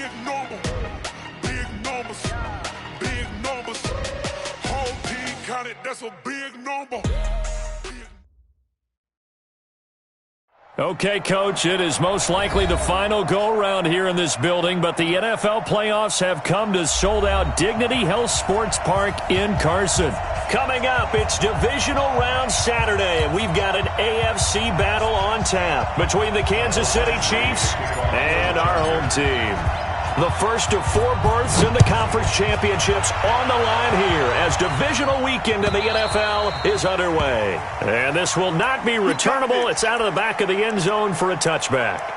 big number. Big numbers. Big numbers. Whole team counted, that's a big number. Okay, Coach, it is most likely the final go-around here in this building, but the NFL playoffs have come to sold-out Dignity Health Sports Park in Carson. Coming up, it's Divisional Round Saturday, and we've got an AFC battle on tap between the Kansas City Chiefs and our home team. The first of 4 berths in the conference championships on the line here as divisional weekend in the NFL is underway. And this will not be returnable. It's out of the back of the end zone for a touchback.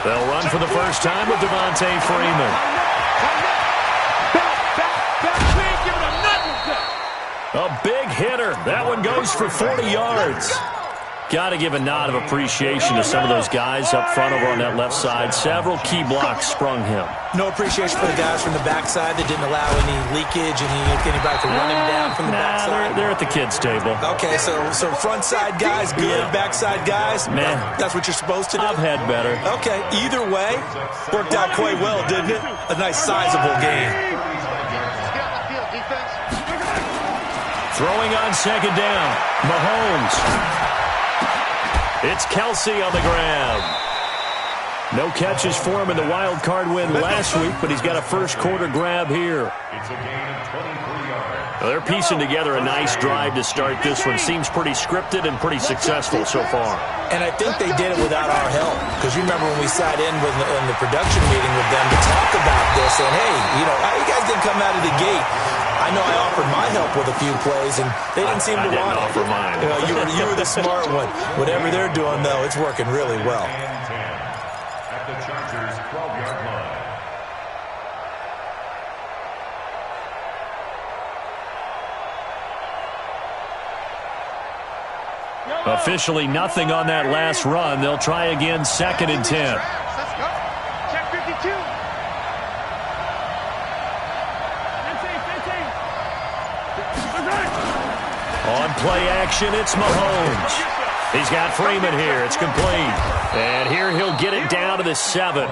They'll run for the first time with Devontae Freeman. A big hitter. That one goes for 40 yards. Got to give a nod of appreciation to some of those guys up front over on that left side. Several key blocks sprung him. No appreciation for the guys from the backside that didn't allow any leakage, anybody to run him down from the backside. They're at the kids' table. Okay, so front side guys, good. Yeah. Backside guys, man, that's what you're supposed to do. I've had better. Okay, either way, worked out quite well, didn't it? A nice sizable game. Throwing on second down, Mahomes. It's Kelsey on the grab. No catches for him in the wild card win last week, but he's got a first quarter grab here. Well, they're piecing together a nice drive to start this one. Seems pretty scripted and pretty successful so far. And I think they did it without our help. Because you remember when we sat in the production meeting with them to talk about this, and hey, you guys didn't come out of the gate. I know I offered my help with a few plays, and they didn't seem to want it. I didn't offer mine. You were the smart one. Whatever they're doing, though, it's working really well. At the Chargers' 12-yard line. Officially nothing on that last run. They'll try again, 2nd and 10. Let's go. Check 52. On play action, it's Mahomes. He's got Freeman here. It's complete. And here he'll get it down to the 7.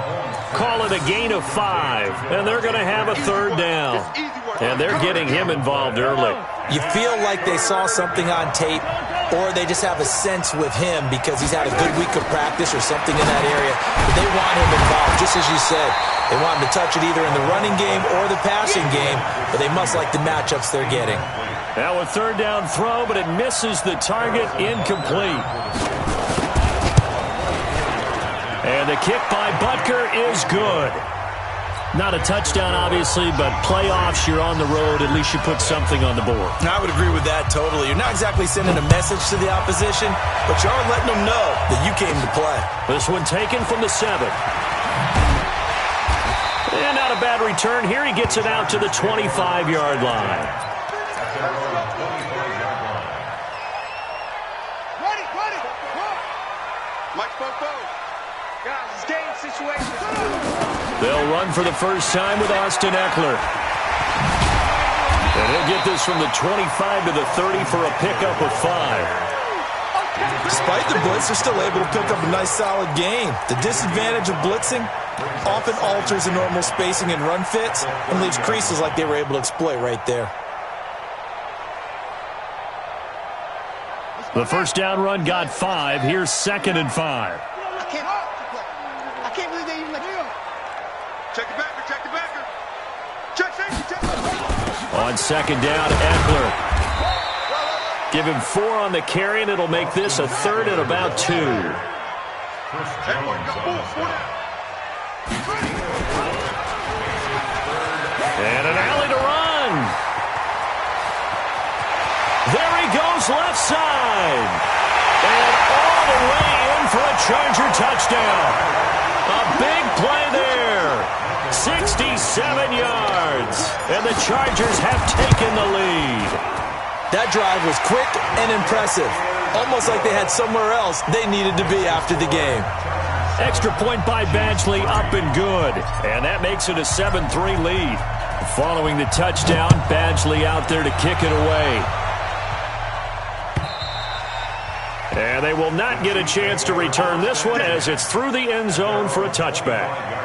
Call it a gain of 5. And they're going to have a 3rd down. And they're getting him involved early. You feel like they saw something on tape, or they just have a sense with him because he's had a good week of practice or something in that area. But they want him involved, just as you said. They want him to touch it either in the running game or the passing game, but they must like the matchups they're getting. Now a 3rd down throw, but it misses the target, incomplete. And the kick by Butker is good. Not a touchdown, obviously, but playoffs, you're on the road. At least you put something on the board. I would agree with that totally. You're not exactly sending a message to the opposition, but you are letting them know that you came to play. This one taken from the 7. And not a bad return. Here he gets it out to the 25-yard line. They'll run for the first time with Austin Eckler. And he'll get this from the 25 to the 30 for a pickup of 5. Despite the blitz, they're still able to pick up a nice solid game. The disadvantage of blitzing often alters the normal spacing and run fits and leaves creases like they were able to exploit right there. The first down run got 5. Here's 2nd and 5. I can't believe they even let you. Check the backer, check the backer. Check safety, check. On 2nd down, Eckler. Give him 4 on the carry, and it'll make this a 3rd and about 2. And an alley to run. There he goes, left side. And all the way in for a Charger touchdown. A big play there. 67 yards. And the Chargers have taken the lead. That drive was quick and impressive. Almost like they had somewhere else they needed to be after the game. Extra point by Badgley, up and good. And that makes it a 7-3 lead. Following the touchdown, Badgley out there to kick it away. And they will not get a chance to return this one as it's through the end zone for a touchback.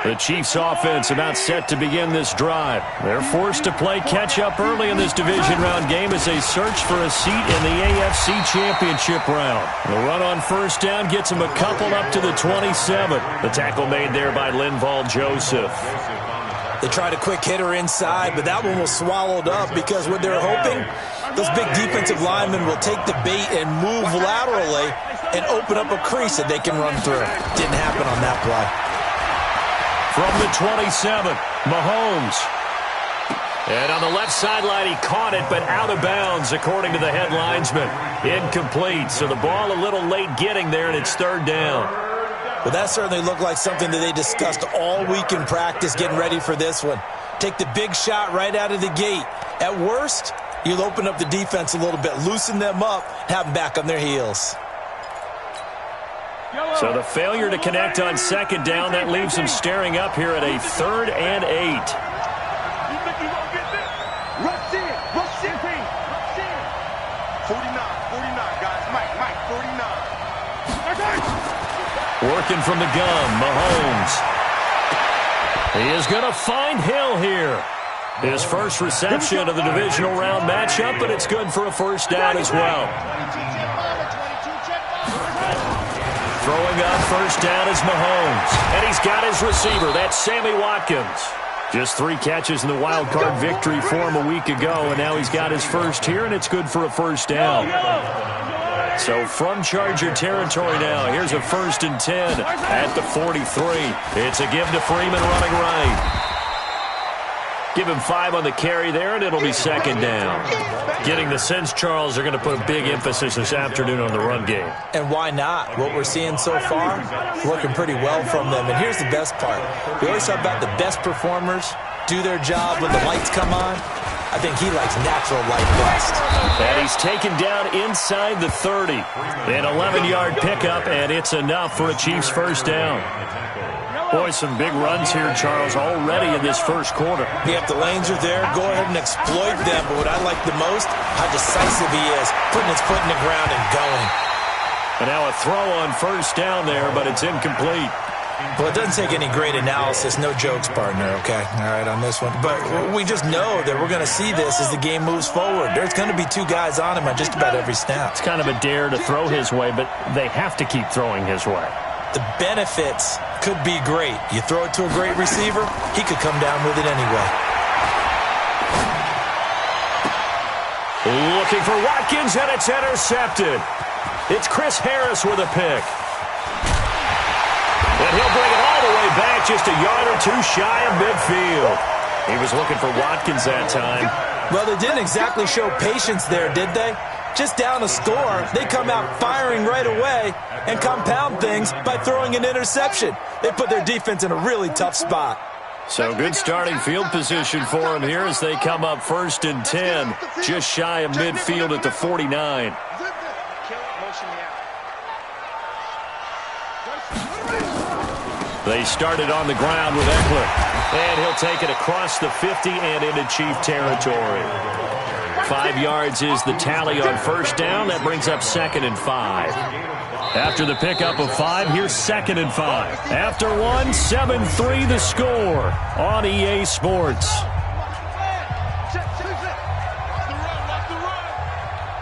The Chiefs offense about set to begin this drive. They're forced to play catch-up early in this division round game as they search for a seat in the AFC Championship round. The run on first down gets them a couple up to the 27. The tackle made there by Linval Joseph. They tried a quick hitter inside, but that one was swallowed up because what they're hoping, those big defensive linemen will take the bait and move laterally and open up a crease that they can run through. Didn't happen on that play. From the 27, Mahomes. And on the left sideline, he caught it, but out of bounds, according to the head linesman. Incomplete, so the ball a little late getting there, and it's third down. Well, that certainly looked like something that they discussed all week in practice, getting ready for this one. Take the big shot right out of the gate. At worst, you'll open up the defense a little bit, loosen them up, have them back on their heels. So the failure to connect on second down, that leaves them staring up here at a 3rd and 8. Rush in, 49, guys. Mike, 49. Working from the gun, Mahomes. He is going to find Hill here. His first reception of the divisional round matchup, but it's good for a first down as well. Throwing up first down is Mahomes. And he's got his receiver. That's Sammy Watkins. Just 3 catches in the wild card victory for him a week ago, and now he's got his first here, and it's good for a first down. So from Charger territory now, here's a 1st and 10 at the 43. It's a give to Freeman running right. Give him 5 on the carry there, and it'll be second down. Getting the sense, Charles, they're going to put a big emphasis this afternoon on the run game. And why not? What we're seeing so far, working pretty well from them. And here's the best part. We always talk about the best performers do their job when the lights come on. I think he likes natural light best. And he's taken down inside the 30. An 11-yard pickup, and it's enough for a Chiefs first down. Boy, some big runs here, Charles, already in this first quarter. Yep, the lanes are there. Go ahead and exploit them. But what I like the most, how decisive he is, putting his foot in the ground and going. And now a throw on first down there, but it's incomplete. Well, it doesn't take any great analysis. No jokes, partner, okay? All right, on this one. But we just know that we're going to see this as the game moves forward. There's going to be 2 guys on him on just about every snap. It's kind of a dare to throw his way, but they have to keep throwing his way. The benefits could be great. You throw it to a great receiver, he could come down with it anyway. Looking for Watkins, and it's intercepted. It's Chris Harris with a pick. And he'll bring it all the way back, just a yard or 2 shy of midfield. He was looking for Watkins that time. Well, they didn't exactly show patience there, did they? Just down a score, they come out firing right away and compound things by throwing an interception. They put their defense in a really tough spot. So good starting field position for them here as they come up 1st and 10, just shy of midfield at the 49. They started on the ground with Eckler, and he'll take it across the 50 and into Chief territory. 5 yards is the tally on first down. That brings up 2nd and 5. After the pickup of 5, here's 2nd and 5. After 1, 7-3 the score on EA Sports.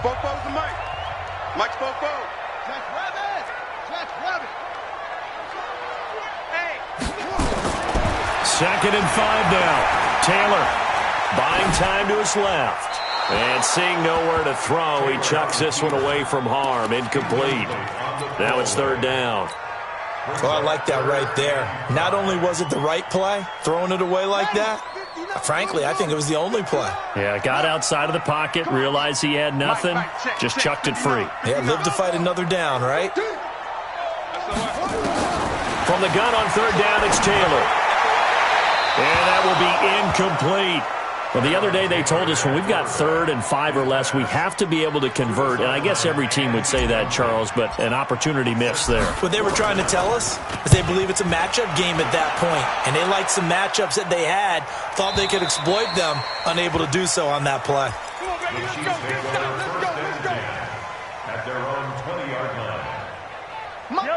Bofo's the Mike. Mike's Bofo. Jack Rabbit. Hey. 2nd and 5 now. Taylor buying time to his left. And seeing nowhere to throw, he chucks this one away from harm. Incomplete. Now it's 3rd down. Well, I like that right there. Not only was it the right play, throwing it away like that, frankly, I think it was the only play. Yeah, got outside of the pocket, realized he had nothing, just chucked it free. Yeah, live to fight another down, right? From the gun on 3rd down, it's Taylor. And that will be incomplete. Well, the other day they told us when we've got 3rd and 5 or less, we have to be able to convert. And I guess every team would say that, Charles, but an opportunity missed there. What they were trying to tell us is they believe it's a matchup game at that point. And they liked some matchups that they had, thought they could exploit them, unable to do so on that play. The Chiefs take over 1st and 10 at their own 20-yard line.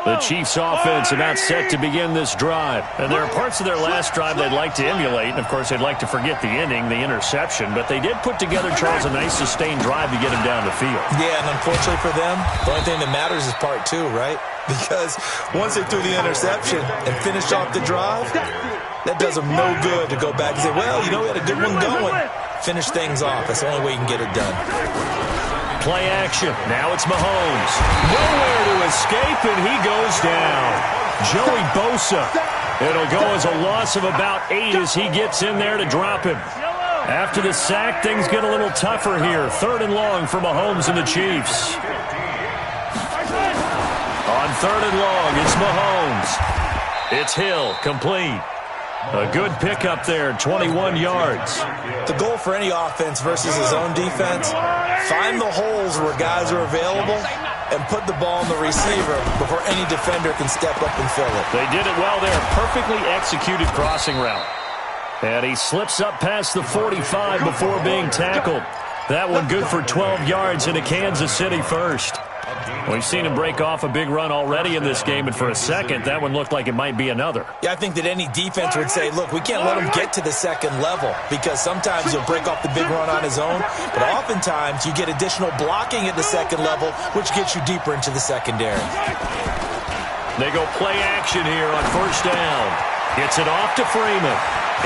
The Chiefs offense about set to begin this drive. And there are parts of their last drive they'd like to emulate. And, of course, they'd like to forget the ending, the interception. But they did put together, Charles, a nice sustained drive to get him down the field. Yeah, and unfortunately for them, the only thing that matters is part 2, right? Because once they threw the interception and finished off the drive, that does them no good to go back and say, well, you know, we had a good one going. Finish things off. That's the only way you can get it done. Play action. Now it's Mahomes. Nowhere to escape, and he goes down. Joey Bosa. It'll go as a loss of about 8 as he gets in there to drop him. After the sack, things get a little tougher here. 3rd and long for Mahomes and the Chiefs. On 3rd and long, it's Mahomes. It's Hill, complete. A good pickup there, 21 yards. The goal for any offense versus his own defense, find the holes where guys are available and put the ball on the receiver before any defender can step up and fill it. They did it well there. Perfectly executed crossing route. And he slips up past the 45 before being tackled. That one good for 12 yards into Kansas City first. We've seen him break off a big run already in this game, and for a second, that one looked like it might be another. Yeah, I think that any defense would say, look, we can't let him get to the second level because sometimes he'll break off the big run on his own, but oftentimes you get additional blocking at the second level, which gets you deeper into the secondary. They go play action here on 1st down. Gets it off to Freeman.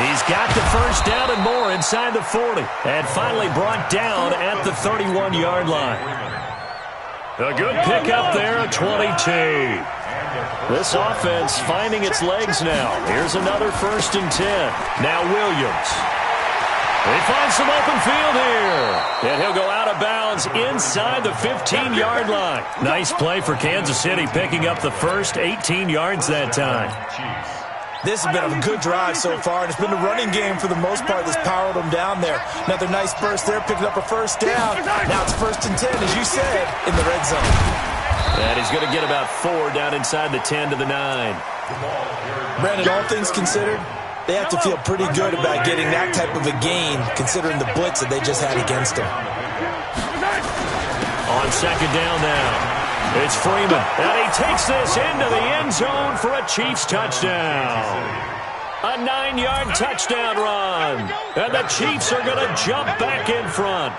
He's got the 1st down and more inside the 40, and finally brought down at the 31-yard line. A good pickup there at 22. This offense finding its legs now. Here's another 1st and 10. Now Williams. They find some open field here. And he'll go out of bounds inside the 15-yard line. Nice play for Kansas City, picking up the first 18 yards that time. This has been a good drive so far, and it's been the running game for the most part that's powered them down there. Another nice burst there, picking up a 1st down. Now it's 1st and 10, as you said, in the red zone. And he's going to get about 4 down inside the 10 to the 9. Brandon, all things considered, they have to feel pretty good about getting that type of a gain, considering the blitz that they just had against them. On 2nd down now. It's Freeman, and he takes this into the end zone for a Chiefs touchdown. A 9-yard touchdown run, and the Chiefs are going to jump back in front.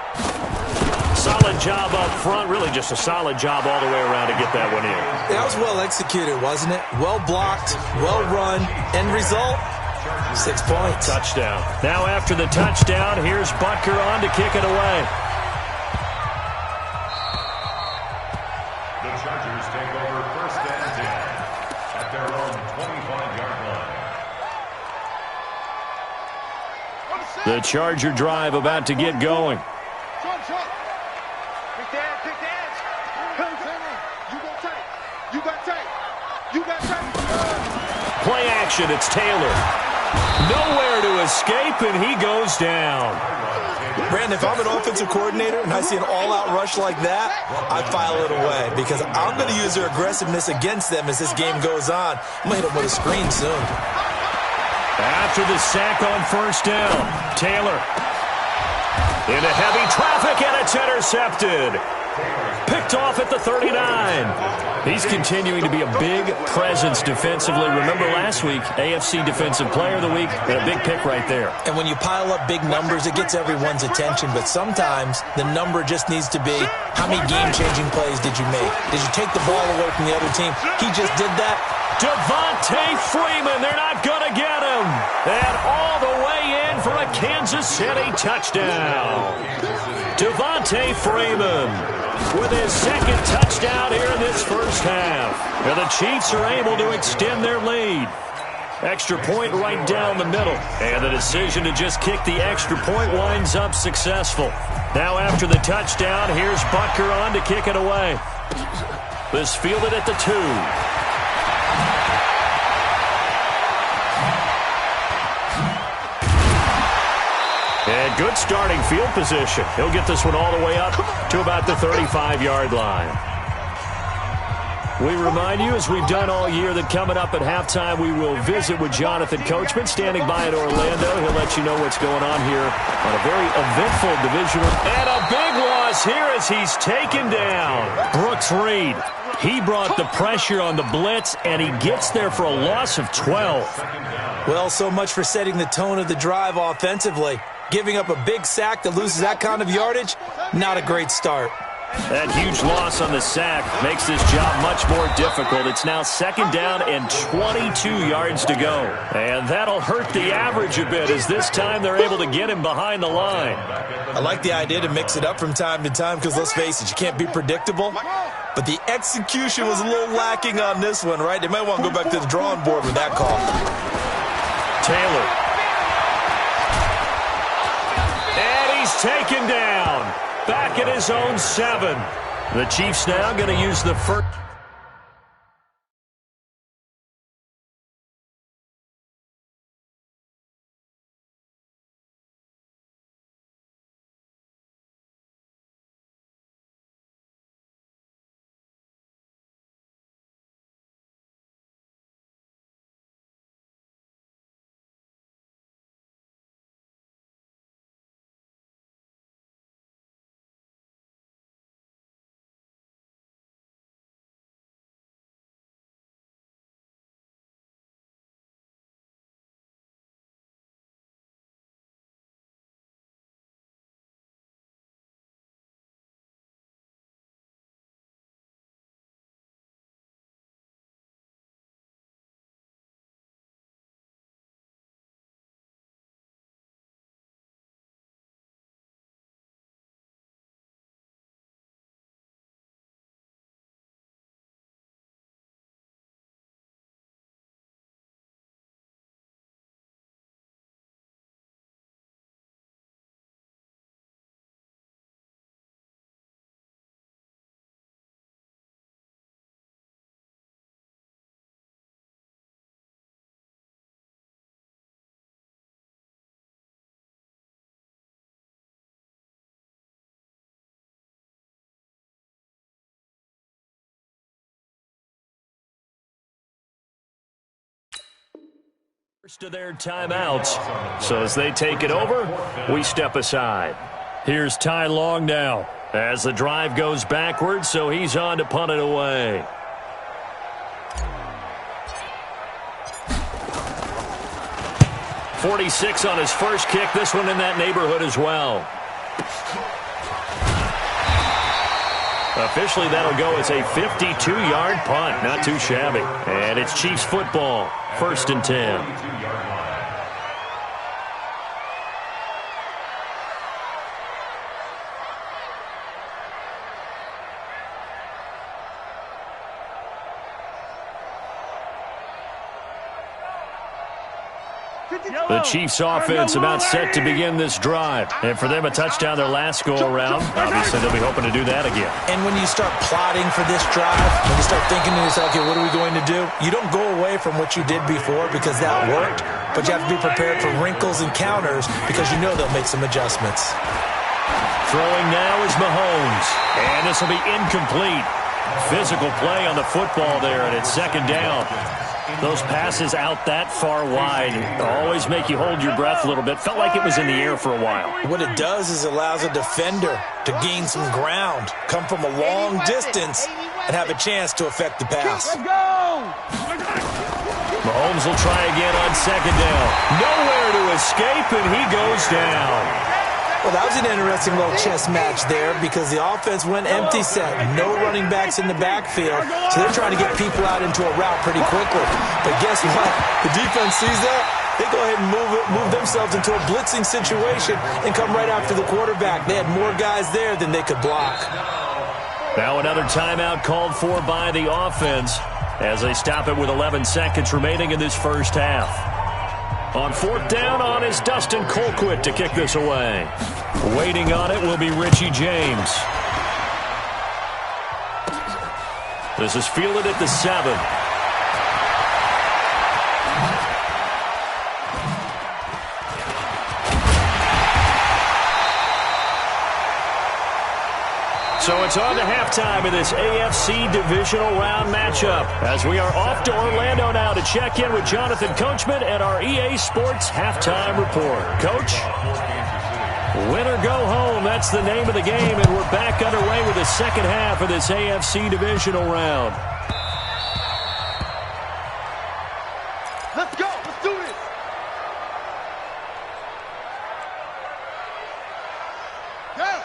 Solid job up front, really just a solid job all the way around to get that one in. That was well executed, wasn't it? Well blocked, well run, end result, 6 points. Touchdown. Now after the touchdown, here's Butker on to kick it away. The Charger drive about to get going. Play action, it's Taylor. Nowhere to escape, and he goes down. Brandon, if I'm an offensive coordinator and I see an all-out rush like that, I file it away because I'm going to use their aggressiveness against them as this game goes on. I'm going to hit them with a screen soon. After the sack on 1st down, Taylor into heavy traffic, and it's intercepted. Picked off at the 39. He's continuing to be a big presence defensively. Remember last week, AFC Defensive Player of the Week, and a big pick right there. And when you pile up big numbers, it gets everyone's attention. But sometimes the number just needs to be, how many game-changing plays did you make? Did you take the ball away from the other team? He just did that. Devontae Freeman, they're not going to get him. And all the way in for a Kansas City touchdown. Devontae Freeman with his 2nd touchdown here in this 1st half. And the Chiefs are able to extend their lead. Extra point right down the middle. And the decision to just kick the extra point winds up successful. Now after the touchdown, here's Butker on to kick it away. This fielded at the 2. And good starting field position. He'll get this one all the way up to about the 35-yard line. We remind you, as we've done all year, that coming up at halftime, we will visit with Jonathan Coachman, standing by in Orlando. He'll let you know what's going on here on a very eventful divisional. And a big loss here as he's taken down. Brooks Reed, he brought the pressure on the blitz, and he gets there for a loss of 12. Well, so much for setting the tone of the drive offensively. Giving up a big sack that loses that kind of yardage, not a great start. That huge loss on the sack makes this job much more difficult. It's now 2nd down and 22 yards to go. And that'll hurt the average a bit as this time they're able to get him behind the line. I like the idea to mix it up from time to time because, let's face it, you can't be predictable. But the execution was a little lacking on this one, right? They might want to go back to the drawing board with that call. Taylor. And he's taken down. Back at his own 7. The Chiefs now going to use the first. First of their timeouts. So as they take it over, we step aside. Here's Ty Long now as the drive goes backwards, so he's on to punt it away. .46 on his first kick. This one in that neighborhood as well. Officially, that'll go as a 52-yard punt. Not too shabby. And it's Chiefs football. 1st and 10. The Chiefs offense about set to begin this drive. And for them, a touchdown their last go-around. Obviously, they'll be hoping to do that again. And when you start plotting for this drive, when you start thinking to yourself, okay, what are we going to do? You don't go away from what you did before because that worked, but you have to be prepared for wrinkles and counters because you know they'll make some adjustments. Throwing now is Mahomes. And this will be incomplete. Physical play on the football there, and it's 2nd down. Those passes out that far wide always make you hold your breath a little bit. Felt like it was in the air for a while. What it does is it allows a defender to gain some ground, come from a long distance, and have a chance to affect the pass. Let's go! Mahomes will try again on 2nd down. Nowhere to escape, and he goes down. Well, that was an interesting little chess match there because the offense went empty set. No running backs in the backfield, so they're trying to get people out into a route pretty quickly. But guess what? The defense sees that. They go ahead and move themselves into a blitzing situation and come right after the quarterback. They had more guys there than they could block. Now another timeout called for by the offense as they stop it with 11 seconds remaining in this first half. On 4th down on is Dustin Colquitt to kick this away. Waiting on it will be Richie James. This is fielded at the 7. So it's on to halftime in this AFC divisional round matchup as we are off to Orlando now to check in with Jonathan Coachman and our EA Sports halftime report. Coach? Win or go home, that's the name of the game, and we're back underway with the second half of this AFC divisional round. Let's go. Let's do this.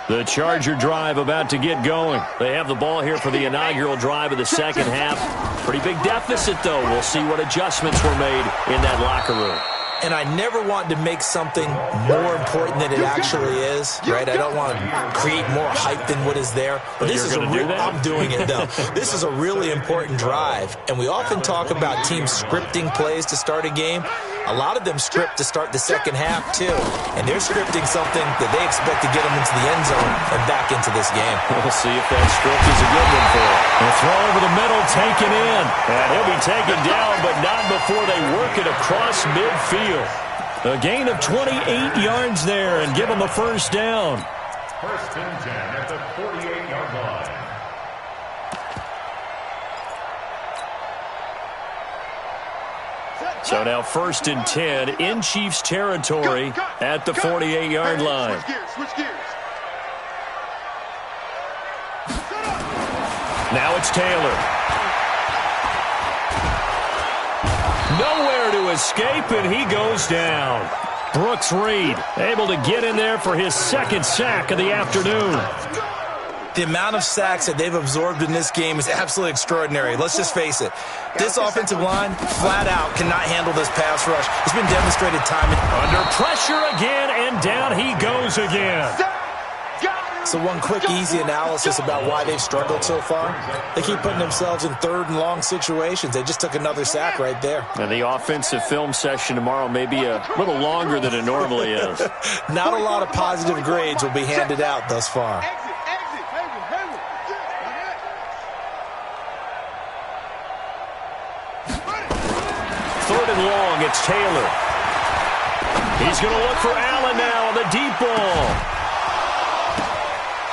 The Charger drive about to get going. They have the ball here for the inaugural drive of the second half. Pretty big deficit, though. We'll see what adjustments were made in that locker room. And I never want to make something more important than it actually is, right? I don't want to create more hype than what is there. But this is I'm doing it, though. This is a really important drive. And we often talk about teams scripting plays to start a game. A lot of them script to start the second half, too. And they're scripting something that they expect to get them into the end zone and back into this game. We'll see if that script is a good one for him. The throw over the middle, taken in. And he'll be taken down, but not before they work it across midfield. A gain of 28 yards there and give them a first down. First and 10 at the 48-yard line. So now first and 10 in Chiefs territory at the 48-yard line. Switch gears. Now it's Taylor. Nowhere to escape, and he goes down. Brooks Reed able to get in there for his second sack of the afternoon. The amount of sacks that they've absorbed in this game is absolutely extraordinary. Let's just face it. This offensive line, flat out, cannot handle this pass rush. It's been demonstrated time and under pressure again, and down he goes again. So one quick, easy analysis about why they've struggled so far. They keep putting themselves in third and long situations. They just took another sack right there. And the offensive film session tomorrow may be a little longer than it normally is. Not a lot of positive grades will be handed out thus far. Third and long, it's Taylor. He's going to look for Allen now on the deep ball.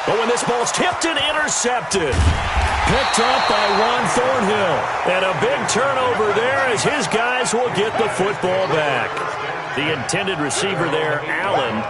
But when this ball's tipped and intercepted. Picked up by Ron Thornhill. And a big turnover there as his guys will get the football back. The intended receiver there, Allen.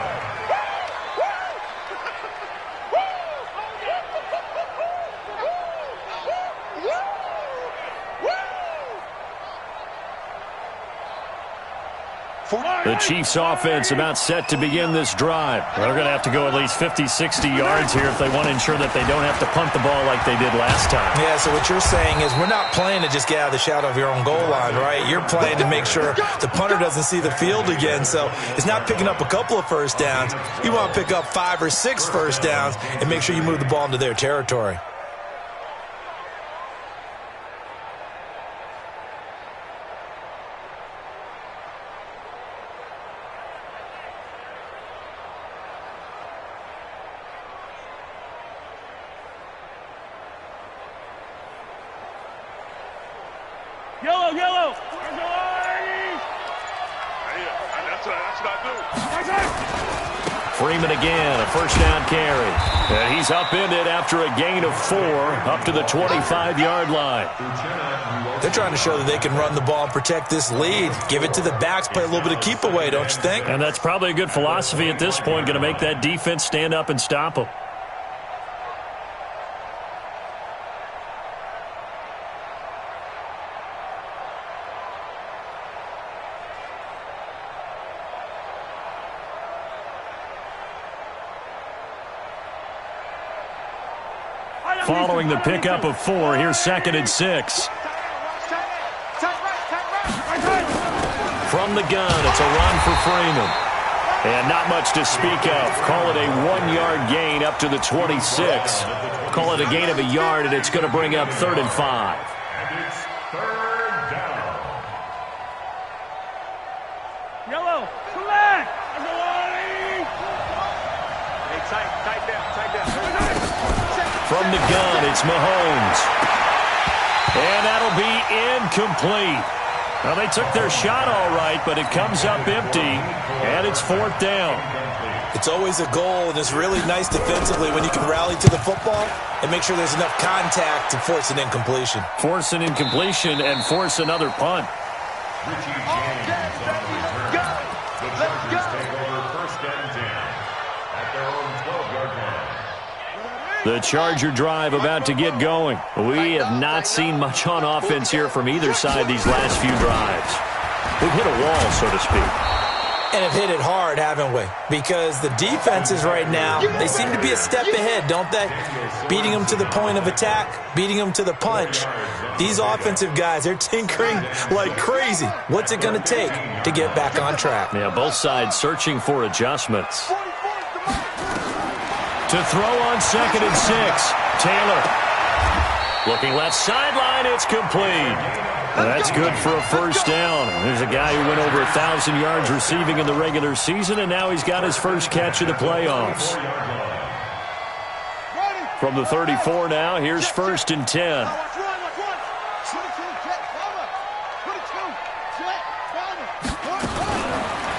The Chiefs offense about set to begin this drive. They're going to have to go at least 50, 60 yards here if they want to ensure that they don't have to punt the ball like they did last time. Yeah, so what you're saying is we're not playing to just get out of the shadow of your own goal line, right? You're playing to make sure the punter doesn't see the field again. So it's not picking up a couple of first downs. You want to pick up 5 or 6 first downs and make sure you move the ball into their territory. Yellow. That's what I do. Freeman again, a first down carry. And he's upended after a gain of 4 up to the 25-yard line. They're trying to show that they can run the ball and protect this lead. Give it to the backs, play a little bit of keep away, don't you think? And that's probably a good philosophy at this point, going to make that defense stand up and stop them. Following the pickup of 4, here's 2nd and 6. From the gun, it's a run for Freeman. And not much to speak of. Call it a 1-yard gain up to the 26. Call it a gain of a yard, and it's going to bring up 3rd and 5. And it's 3rd down. Yellow, come back. Hey, tight down. From the gun, it's Mahomes. And that'll be incomplete. Well, they took their shot all right, but it comes up empty, and it's 4th down. It's always a goal, and it's really nice defensively when you can rally to the football and make sure there's enough contact to force an incompletion. Force an incompletion and force another punt. Richie James on the return. The Chargers take over 1st and 10 at their own 12-yard line. The Charger drive about to get going. We have not seen much on offense here from either side these last few drives. We've hit a wall, so to speak. And have hit it hard, haven't we? Because the defenses right now, they seem to be a step ahead, don't they? Beating them to the point of attack, beating them to the punch. These offensive guys, they're tinkering like crazy. What's it going to take to get back on track? Yeah, both sides searching for adjustments. To throw on 2nd and 6. Taylor. Looking left sideline, it's complete. That's good for a 1st down. There's a guy who went over 1,000 yards receiving in the regular season, and now he's got his first catch of the playoffs. From the 34 now, here's 1st and 10.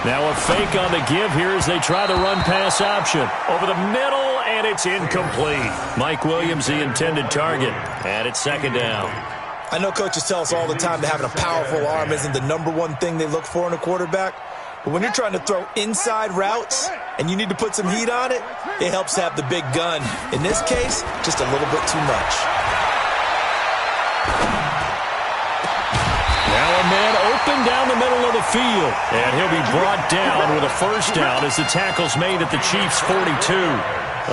Now a fake on the give here as they try the run-pass option. Over the middle, and it's incomplete. Mike Williams, the intended target, and it's 2nd down. I know coaches tell us all the time that having a powerful arm isn't the #1 thing they look for in a quarterback. But when you're trying to throw inside routes and you need to put some heat on it, it helps to have the big gun. In this case, just a little bit too much. Now a man open down the middle of the field. And he'll be brought down with a 1st down as the tackle's made at the Chiefs' 42.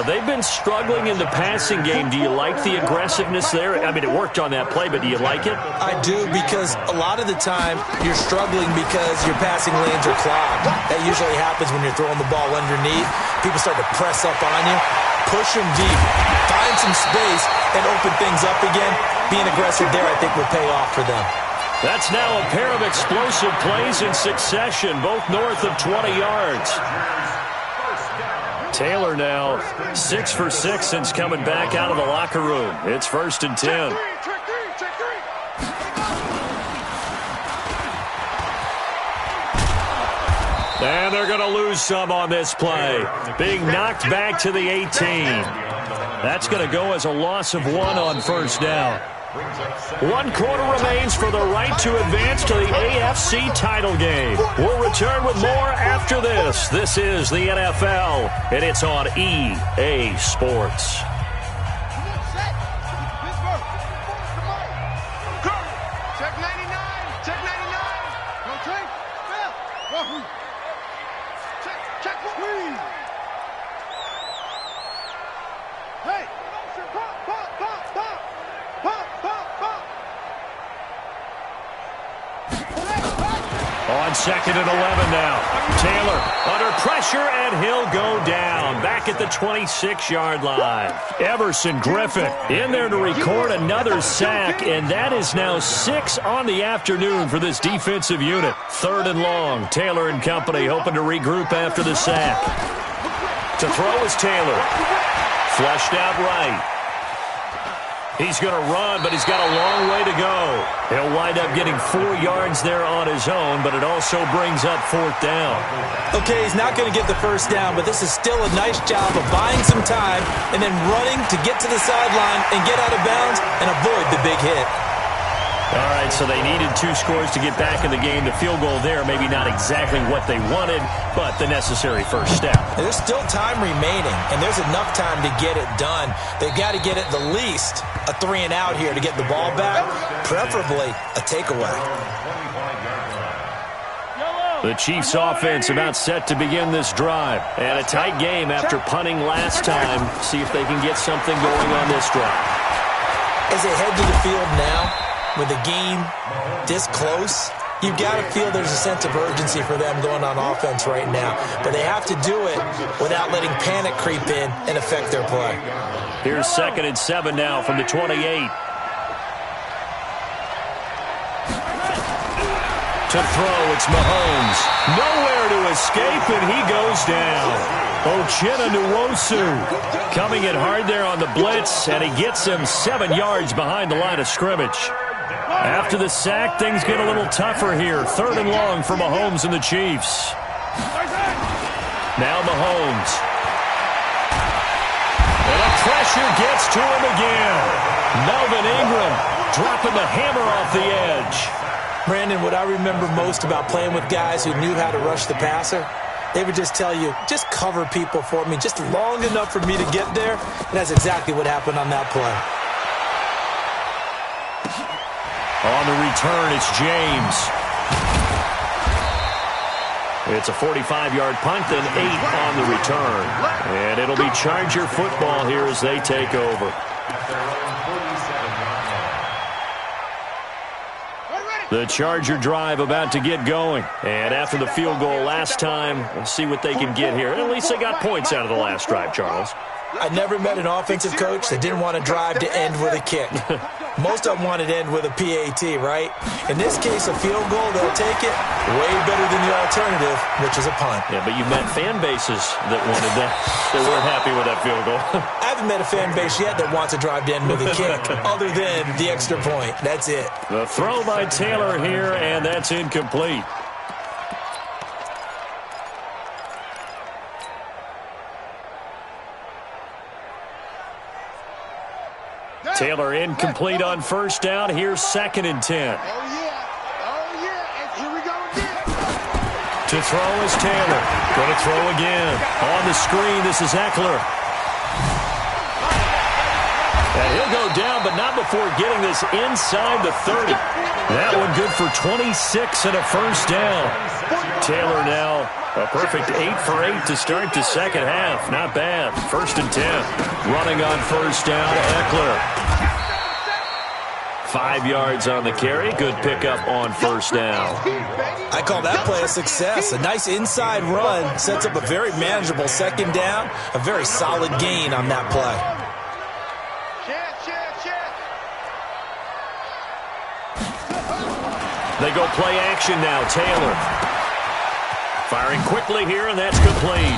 They've been struggling in the passing game. Do you like the aggressiveness there? I mean, it worked on that play, but do you like it? I do, because a lot of the time you're struggling because your passing lanes are clogged. That usually happens when you're throwing the ball underneath. People start to press up on you. Push them deep. Find some space and open things up again. Being aggressive there, I think, will pay off for them. That's now a pair of explosive plays in succession, both north of 20 yards. Taylor now 6 for 6 since coming back out of the locker room. It's 1st and 10. And they're going to lose some on this play. Being knocked back to the 18. That's going to go as a loss of 1 on 1st down. 1 quarter remains for the right to advance to the AFC title game. We'll return with more after this. This is the NFL, and it's on EA Sports. Check 99. Check 99. No take. Check squeeze. Hey. Pop, pop, pop, pop. Pop, pop, pop. On 2nd and 11 now. Taylor under pressure, and he'll go down. Back at the 26-yard line. Everson Griffin in there to record another sack, and that is now 6 on the afternoon for this defensive unit. 3rd and long. Taylor and company hoping to regroup after the sack. To throw is Taylor. Fleshed out right. He's going to run, but he's got a long way to go. He'll wind up getting 4 yards there on his own, but it also brings up 4th down. Okay, he's not going to get the 1st down, but this is still a nice job of buying some time and then running to get to the sideline and get out of bounds and avoid the big hit. All right, so they needed 2 scores to get back in the game. The field goal there, maybe not exactly what they wanted, but the necessary 1st step. And there's still time remaining, and there's enough time to get it done. They've got to get at the least a 3 and out here to get the ball back, preferably a takeaway. The Chiefs offense about set to begin this drive. And a tight game after punting last time. See if they can get something going on this drive. As they head to the field now, with the game this close, you've got to feel there's a sense of urgency for them going on offense right now. But they have to do it without letting panic creep in and affect their play. Here's 2nd and 7 now from the 28. To throw, it's Mahomes. Nowhere to escape, and he goes down. Uchenna Nwosu coming in hard there on the blitz, and he gets him 7 yards behind the line of scrimmage. After the sack, things get a little tougher here. 3rd and long for Mahomes and the Chiefs. Now Mahomes. And the pressure gets to him again. Melvin Ingram dropping the hammer off the edge. Brandon, what I remember most about playing with guys who knew how to rush the passer, they would just tell you, just cover people for me, just long enough for me to get there. And that's exactly what happened on that play. On the return, it's James. It's a 45-yard punt, then 8 on the return. And it'll be Charger football here as they take over. The Charger drive about to get going. And after the field goal last time, we'll see what they can get here. At least they got points out of the last drive, Charles. I never met an offensive coach that didn't want to drive to end with a kick. Most of them wanted to end with a PAT, right? In this case, a field goal, they'll take it way better than the alternative, which is a punt. Yeah, but you met fan bases that wanted that. They weren't happy with that field goal. I haven't met a fan base yet that wants a drive to end with a kick, other than the extra point. That's it. The throw by Taylor here, and that's incomplete. Taylor incomplete on 1st down. Here's 2nd and 10. Oh, yeah. And here we go again. To throw is Taylor. Going to throw again. On the screen, this is Eckler. And he'll go down, but not before getting this inside the 30. That one good for 26 and a 1st down. Taylor now a perfect 8 for 8 to start the 2nd half. Not bad. 1st and 10. Running on 1st down, Eckler. 5 yards on the carry. Good pickup on 1st down. I call that play a success. A nice inside run sets up a very manageable 2nd down. A very solid gain on that play. They go play action now. Taylor firing quickly here, and that's complete.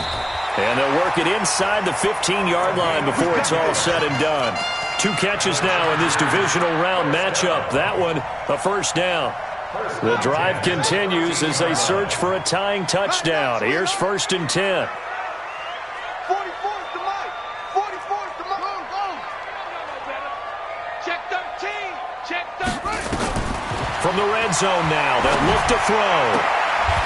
And they'll work it inside the 15-yard line before it's all said and done. 2 catches now in this divisional round matchup. That one, a 1st down. The drive continues as they search for a tying touchdown. Here's 1st and 10. 44's the mic. 44's the mic. Go. Check 13. Check 13. From the red zone now, they'll look to throw.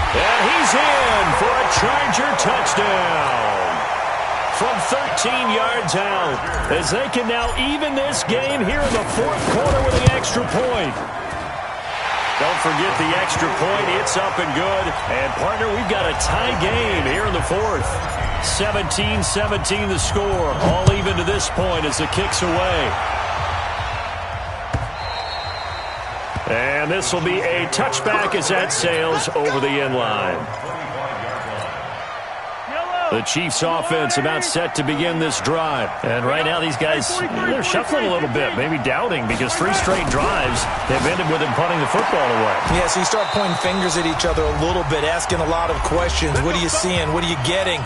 And he's in for a Charger touchdown. From 13 yards out, as they can now even this game here in the 4th quarter with an extra point. Don't forget the extra point. It's up and good. And, partner, we've got a tie game here in the 4th. 17-17 the score. All even to this point as the kick's away. And this will be a touchback as that sails over the end line. The Chiefs offense about set to begin this drive. And right now these guys, they're shuffling a little bit, maybe doubting, because 3 straight drives have ended with them punting the football away. Yeah, so you start pointing fingers at each other a little bit, asking a lot of questions. What are you seeing? What are you getting?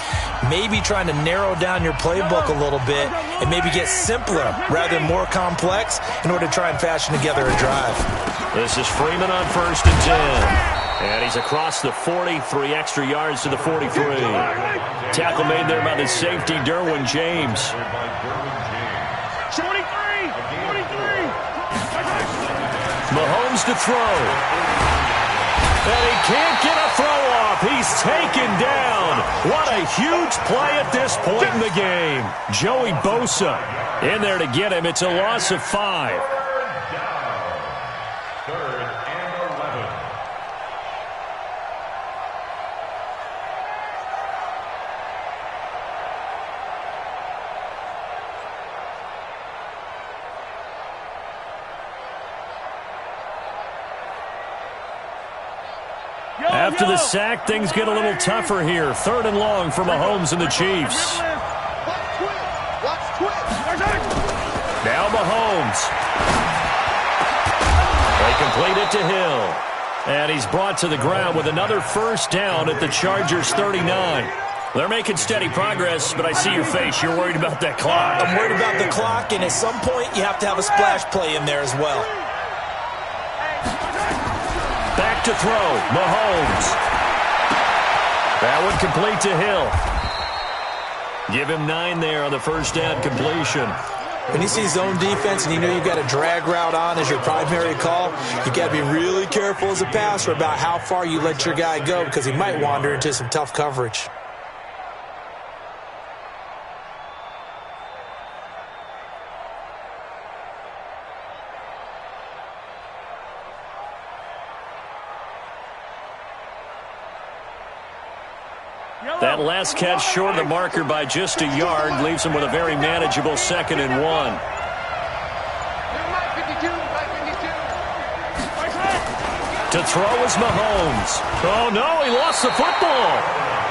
Maybe trying to narrow down your playbook a little bit and maybe get simpler rather than more complex in order to try and fashion together a drive. This is Freeman on 1st and 10. And he's across the 40, 3 extra yards to the 43. Tackle made there by the safety, Derwin James. 23. Mahomes to throw. And he can't get a throw off. He's taken down. What a huge play at this point in the game. Joey Bosa in there to get him. It's a loss of 5. After the sack, things get a little tougher here. 3rd and long for Mahomes and the Chiefs. Now Mahomes. They complete it to Hill. And he's brought to the ground with another 1st down at the Chargers' 39. They're making steady progress, but I see your face. You're worried about that clock. I'm worried about the clock, and at some point you have to have a splash play in there as well. to throw. Mahomes. That one complete to Hill. Give him 9 there on the first down completion. When you see zone defense and you know you've got a drag route on as your primary call, you got to be really careful as a passer about how far you let your guy go because he might wander into some tough coverage. That last catch short of the marker by just a yard leaves him with a very manageable 2nd and 1. To throw is Mahomes. Oh, no, he lost the football.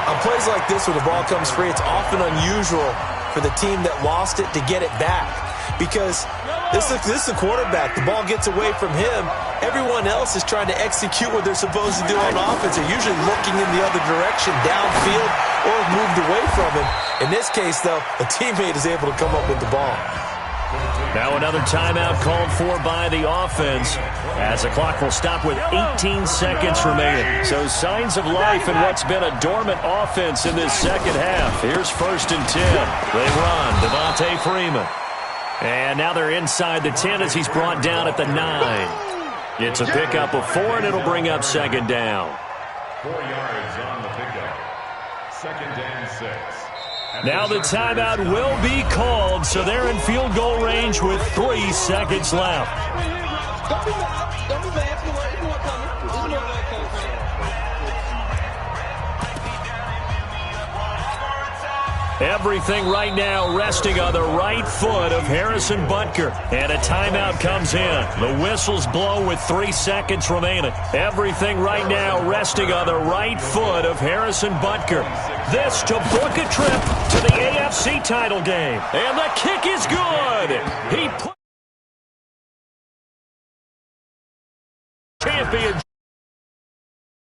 On plays like this where the ball comes free, it's often unusual for the team that lost it to get it back because this is the quarterback. The ball gets away from him. Everyone else is trying to execute what they're supposed to do on offense. They're usually looking in the other direction, downfield, or moved away from him. In this case, though, a teammate is able to come up with the ball. Now another timeout called for by the offense as the clock will stop with 18 seconds remaining. So signs of life in what's been a dormant offense in this second half. Here's 1st and 10. They run. Devontae Freeman. And now they're inside the 10 as he's brought down at the 9. It's a pickup of 4, and it'll bring up 2nd down. 4 yards on the pickup. 2nd and 6. Now the timeout will be called, so they're in field goal range with 3 seconds left. Don't be mad. Don't be mad. It's more coming. It's more coming. Everything right now resting on the right foot of Harrison Butker. And a timeout comes in. The whistles blow with 3 seconds remaining. Everything right now resting on the right foot of Harrison Butker. This to book a trip to the AFC title game. And the kick is good. He put champion.